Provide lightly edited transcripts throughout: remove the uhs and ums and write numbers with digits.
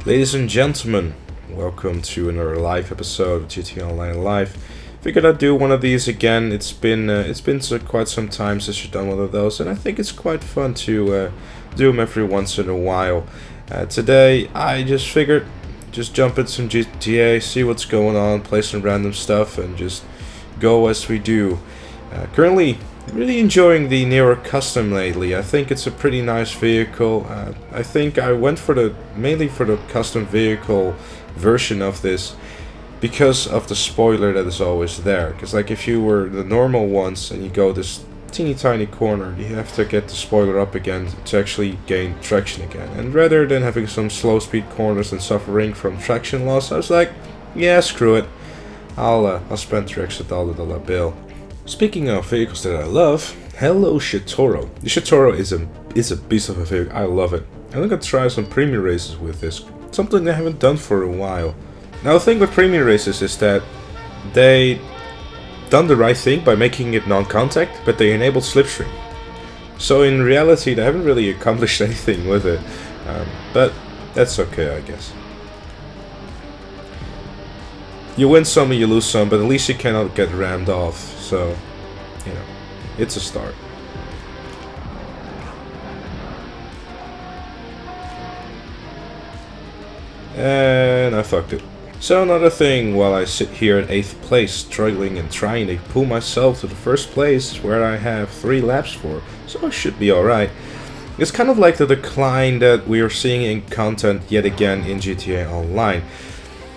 Ladies and gentlemen, welcome to another live episode of GTA Online Live. Figured I'd do one of these again. It's been quite some time since you've done one of those, and I think it's quite fun to do them every once in a while. Today, I just figured just jump into some GTA, see what's going on, play some random stuff, and just go as we do. Currently, really enjoying the Nero Custom lately. I think it's a pretty nice vehicle. I think I went mainly for the custom vehicle version of this because of the spoiler that is always there. Because like if you were the normal ones and you go this teeny tiny corner, you have to get the spoiler up again to actually gain traction again. And rather than having some slow speed corners and suffering from traction loss, I was like, yeah, screw it. I'll spend $3 extra bill. Speaking of vehicles that I love, hello Shitoro. The Shitoro is a beast of a vehicle. I love it. I'm gonna try some premium races with this. Something I haven't done for a while. Now the thing with premium races is that they done the right thing by making it non-contact, but they enabled slipstream. So in reality, they haven't really accomplished anything with it. But that's okay, I guess. You win some and you lose some, but at least you cannot get rammed off. So, you know, it's a start. And I fucked it. So another thing, while I sit here at 8th place, struggling and trying to pull myself to the first place, where I have 3 laps for, so I should be alright. It's kind of like the decline that we are seeing in content yet again in GTA Online.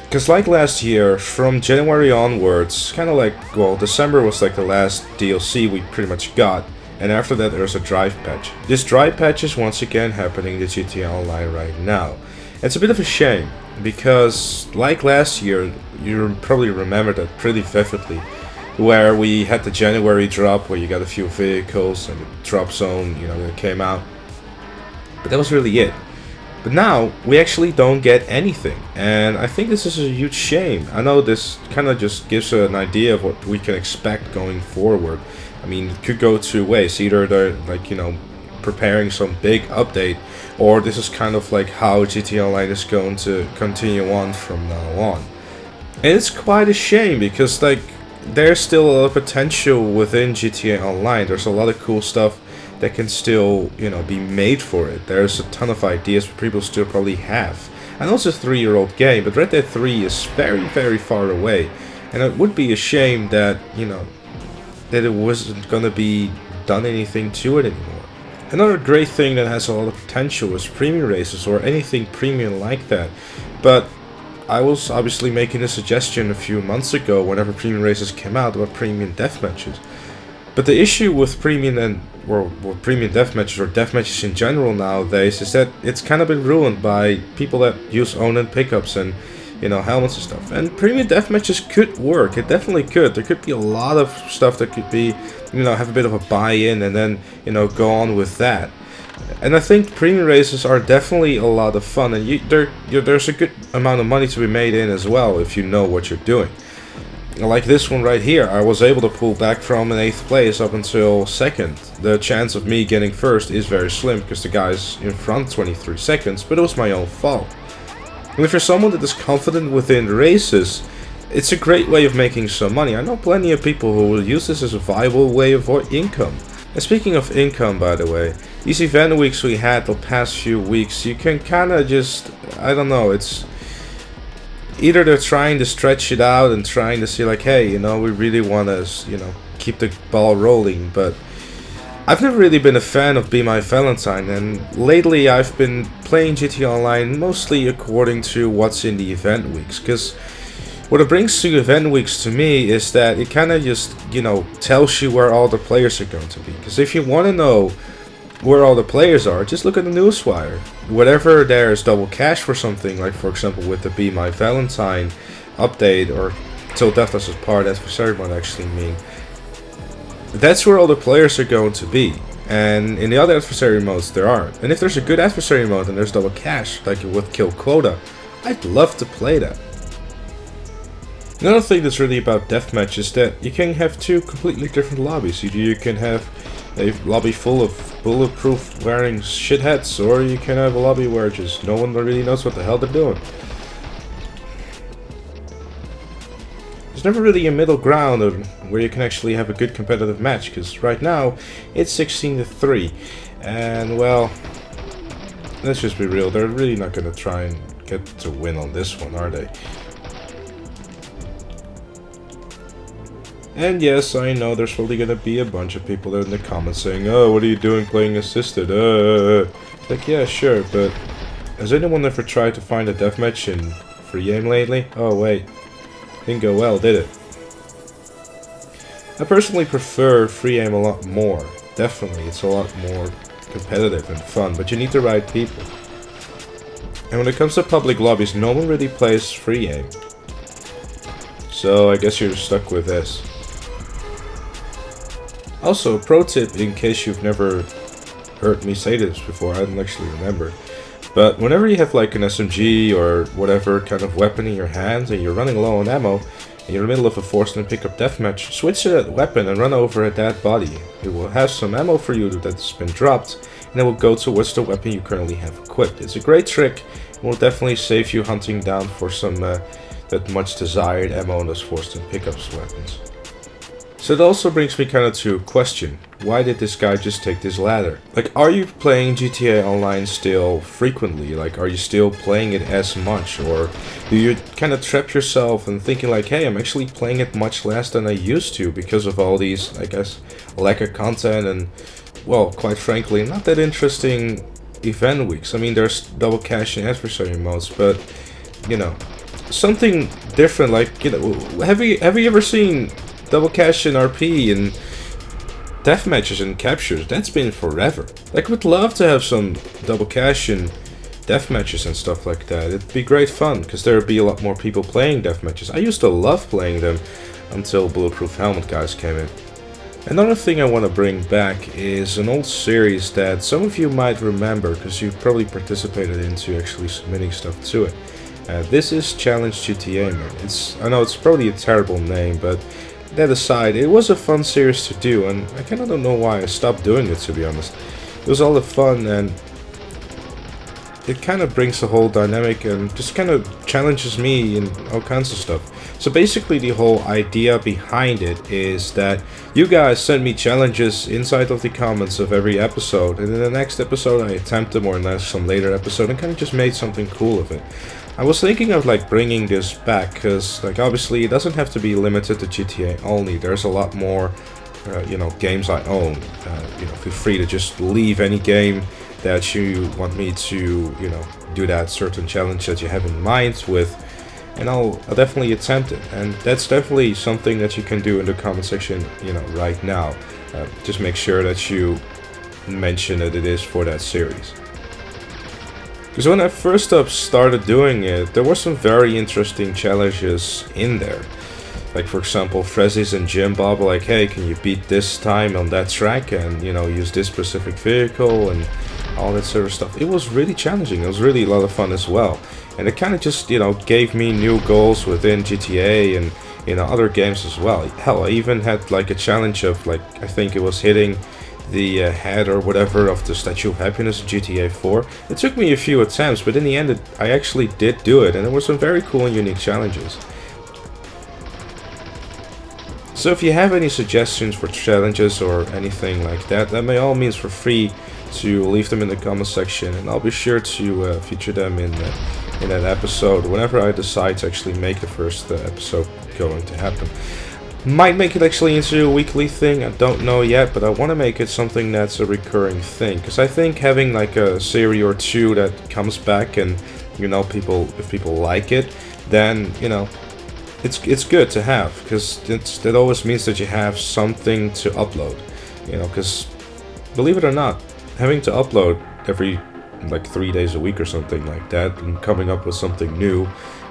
Because like last year, from January onwards, kind of like, well, December was like the last DLC we pretty much got, and after that there's a drive patch. This drive patch is once again happening in GTA Online right now. It's a bit of a shame, because like last year, you probably remember that pretty vividly, where we had the January drop where you got a few vehicles and the drop zone, you know, that came out. But that was really it. But now, we actually don't get anything, and I think this is a huge shame. I know this kind of just gives an idea of what we can expect going forward. I mean, it could go 2 ways. Either they're, like, you know, preparing some big update, or this is kind of like how GTA Online is going to continue on from now on. And it's quite a shame, because, like, there's still a lot of potential within GTA Online. There's a lot of cool stuff that can still, you know, be made for it. There's a ton of ideas people still probably have. I know it's a 3-year-old game, but Red Dead 3 is very, very far away. And it would be a shame that, you know, that it wasn't gonna be done anything to it anymore. Another great thing that has a lot of potential is premium races or anything premium like that. But I was obviously making a suggestion a few months ago whenever premium races came out about premium deathmatches. But the issue with premium premium deathmatches or deathmatches in general nowadays is that it's kind of been ruined by people that use own pickups and, you know, helmets and stuff. And premium deathmatches could work. It definitely could. There could be a lot of stuff that could be, you know, have a bit of a buy-in and then, you know, go on with that. And I think premium races are definitely a lot of fun, and there's a good amount of money to be made in as well if you know what you're doing. Like this one right here, I was able to pull back from an 8th place up until 2nd. The chance of me getting first is very slim because the guy's in front 23 seconds, but it was my own fault. And if you're someone that is confident within races, it's a great way of making some money. I know plenty of people who will use this as a viable way of income. And speaking of income, by the way, these event weeks we had the past few weeks, you can kind of just, I don't know, it's either they're trying to stretch it out and trying to see like, hey, you know, we really want to, you know, keep the ball rolling, but I've never really been a fan of Be My Valentine, and lately I've been playing GTA Online mostly according to what's in the event weeks, because what it brings to event weeks to me is that it kind of just, you know, tells you where all the players are going to be. Because if you want to know where all the players are, just look at the newswire. Whatever there's double cash for something, like for example with the Be My Valentine update, or Till Death Does Us Part adversary mode actually mean, that's where all the players are going to be. And in the other adversary modes there aren't. And if there's a good adversary mode and there's double cash, like with Kill Quota, I'd love to play that. Another thing that's really about deathmatch is that you can have 2 completely different lobbies. You can have a lobby full of bulletproof wearing shitheads, or you can have a lobby where just no one really knows what the hell they're doing. There's never really a middle ground where you can actually have a good competitive match, because right now it's 16-3, and well, let's just be real, they're really not going to try and get to win on this one, are they? And yes, I know there's probably going to be a bunch of people there in the comments saying, oh, what are you doing playing assisted? Like, yeah, sure, but has anyone ever tried to find a deathmatch in free aim lately? Oh, wait. Didn't go well, did it? I personally prefer free aim a lot more. Definitely, it's a lot more competitive and fun, but you need the right people. And when it comes to public lobbies, no one really plays free aim. So I guess you're stuck with this. Also, pro tip in case you've never heard me say this before, I don't actually remember. But whenever you have like an SMG or whatever kind of weapon in your hands and you're running low on ammo, and you're in the middle of a forced and pick up deathmatch, switch to that weapon and run over at that body. It will have some ammo for you that's been dropped, and it will go towards the weapon you currently have equipped. It's a great trick, and will definitely save you hunting down for some that much desired ammo on those forced and pickups weapons. So it also brings me kind of to a question. Why did this guy just take this ladder? Like, are you playing GTA Online still frequently? Like, are you still playing it as much? Or do you kind of trap yourself and thinking like, hey, I'm actually playing it much less than I used to because of all these, I guess, lack of content and, well, quite frankly, not that interesting event weeks. I mean, there's double cash and adversary modes, but, you know, something different, like, you know, have you ever seen double cash in RP and deathmatches and captures? That's been forever. Like, would love to have some double cash and deathmatches and stuff like that. It'd be great fun, because there'd be a lot more people playing deathmatches. I used to love playing them until Bulletproof Helmet guys came in. Another thing I want to bring back is an old series that some of you might remember, because you've probably participated into actually submitting stuff to it. This is Challenge GTA, man. I know it's probably a terrible name, but that aside, it was a fun series to do, and I kind of don't know why I stopped doing it, to be honest. It was all the fun, and it kind of brings the whole dynamic and just kind of challenges me and all kinds of stuff. So basically the whole idea behind it is that you guys send me challenges inside of the comments of every episode, and in the next episode I attempt them, or in some later episode, and kind of just made something cool of it. I was thinking of like bringing this back, because like obviously it doesn't have to be limited to GTA only. There's a lot more you know, games I own. You know, feel free to just leave any game that you want me to, you know, do that certain challenge that you have in mind with, and I'll definitely attempt it. And that's definitely something that you can do in the comment section, you know, right now. Just make sure that you mention that it is for that series. Because when I first started doing it, there were some very interesting challenges in there. Like, for example, Frezzies and Jim Bob were like, hey, can you beat this time on that track and, you know, use this specific vehicle and all that sort of stuff. It was really challenging. It was really a lot of fun as well. And it kind of just, you know, gave me new goals within GTA and, you know, other games as well. Hell, I even had like a challenge of, like, I think it was hitting the head or whatever of the Statue of Happiness in GTA 4. It took me a few attempts, but in the end I actually did do it, and there were some very cool and unique challenges. So if you have any suggestions for challenges or anything like that, then by all means feel free to leave them in the comment section, and I'll be sure to feature them in that episode whenever I decide to actually make the first episode going to happen. Might make it actually into a weekly thing, I don't know yet, but I want to make it something that's a recurring thing, because I think having like a series or two that comes back and, you know, if people like it, then, you know, it's good to have, because that always means that you have something to upload, you know, because believe it or not, having to upload every like 3 days a week or something like that and coming up with something new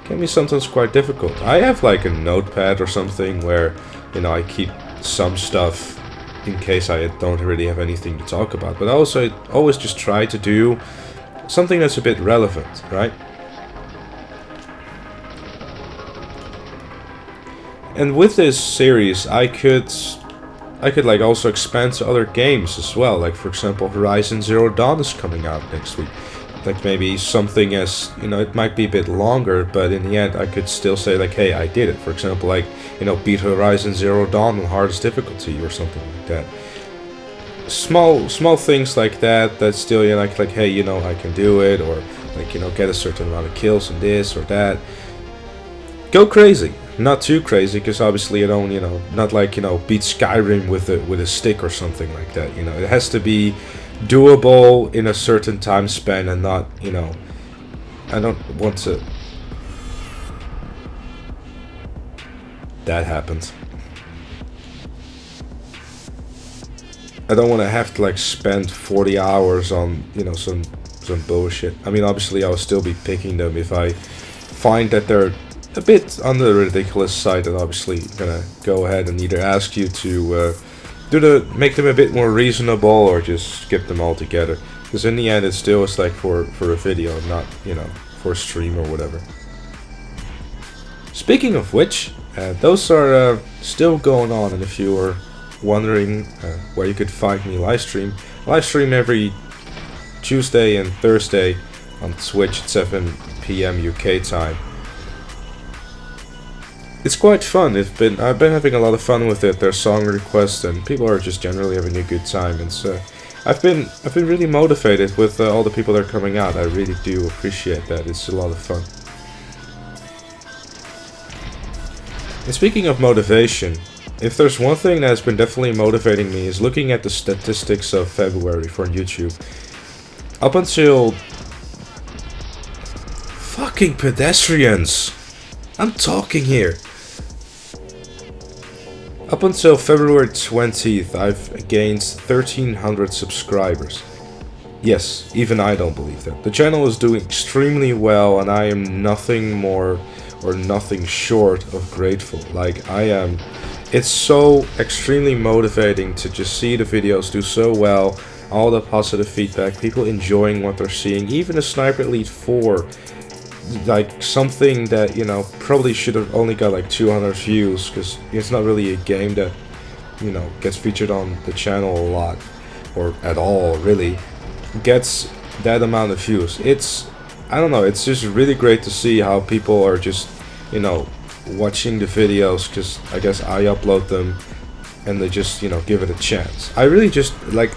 can be sometimes quite difficult. I have like a notepad or something where, you know, I keep some stuff in case I don't really have anything to talk about, but I also always just try to do something that's a bit relevant, right? And with this series I could I could like also expand to other games as well. Like for example, Horizon Zero Dawn is coming out next week. Like maybe something as, you know, it might be a bit longer, but in the end I could still say like, hey, I did it. For example, like, you know, beat Horizon Zero Dawn on hardest difficulty or something like that. Small things like that that still, you know, like hey, you know, I can do it, or like, you know, get a certain amount of kills in this or that. Go crazy. Not too crazy, because obviously you don't, you know, not like, you know, beat Skyrim with a stick or something like that. You know, it has to be doable in a certain time span, and not, you know, I don't want to. That happened. I don't want to have to like spend 40 hours on, you know, some bullshit. I mean, obviously I will still be picking them if I find that they're a bit on the ridiculous side, and obviously gonna go ahead and either ask you to make them a bit more reasonable, or just skip them altogether. Because in the end, it still is like for a video, not, you know, for a stream or whatever. Speaking of which, those are still going on, and if you were wondering where you could find me livestream every Tuesday and Thursday on Twitch at 7 PM UK time. It's quite fun. I've been having a lot of fun with it. There's song requests, and people are just generally having a good time. And so I've been really motivated with all the people that are coming out. I really do appreciate that. It's a lot of fun. And speaking of motivation, if there's one thing that has been definitely motivating me, is looking at the statistics of February for YouTube. Up until... Fucking pedestrians! I'm talking here! Up until February 20th, I've gained 1,300 subscribers. Yes, even I don't believe that. The channel is doing extremely well, and I am nothing more or nothing short of grateful. Like, I am... It's so extremely motivating to just see the videos do so well, all the positive feedback, people enjoying what they're seeing, even a Sniper Elite 4, like something that, you know, probably should have only got like 200 views, because it's not really a game that, you know, gets featured on the channel a lot, or at all really, gets that amount of views. It's, I don't know, it's just really great to see how people are just, you know, watching the videos, because I guess I upload them and they just, you know, give it a chance. I really just, like,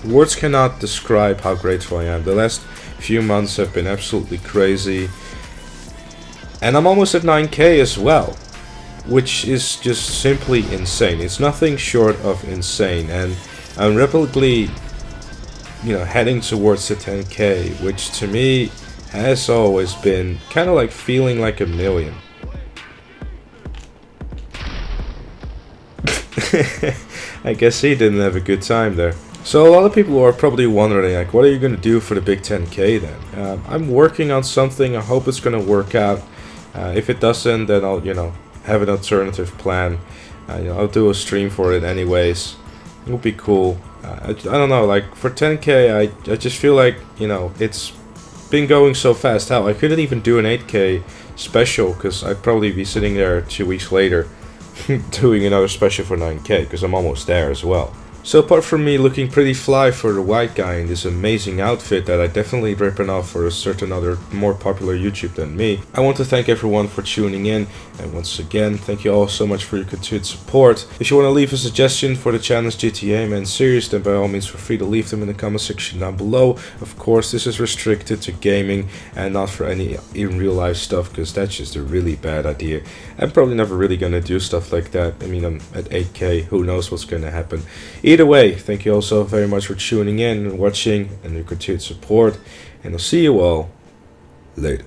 words cannot describe how grateful I am. The last few months have been absolutely crazy, and I'm almost at 9k as well, which is just simply insane. It's nothing short of insane, and I'm rapidly, you know, heading towards the 10k, which to me has always been kind of like feeling like a million. I guess he didn't have a good time there. So a lot of people are probably wondering, like, what are you going to do for the big 10k then? I'm working on something. I hope it's going to work out. If it doesn't, then I'll, you know, have an alternative plan. You know, I'll do a stream for it anyways. It would be cool. I don't know, like, for 10k, I just feel like, you know, it's been going so fast. Hell, I couldn't even do an 8k special, because I'd probably be sitting there 2 weeks later doing another special for 9k, because I'm almost there as well. So apart from me looking pretty fly for the white guy in this amazing outfit that I definitely ripping off for a certain other more popular YouTube than me, I want to thank everyone for tuning in, and once again, thank you all so much for your continued support. If you want to leave a suggestion for the channel's GTA Man series, then by all means feel free to leave them in the comment section down below. Of course, this is restricted to gaming and not for any in real life stuff, because that's just a really bad idea. I'm probably never really gonna do stuff like that. I mean, I'm at 8k, who knows what's gonna happen. Either way, thank you all so very much for tuning in and watching and your continued support, and I'll see you all later.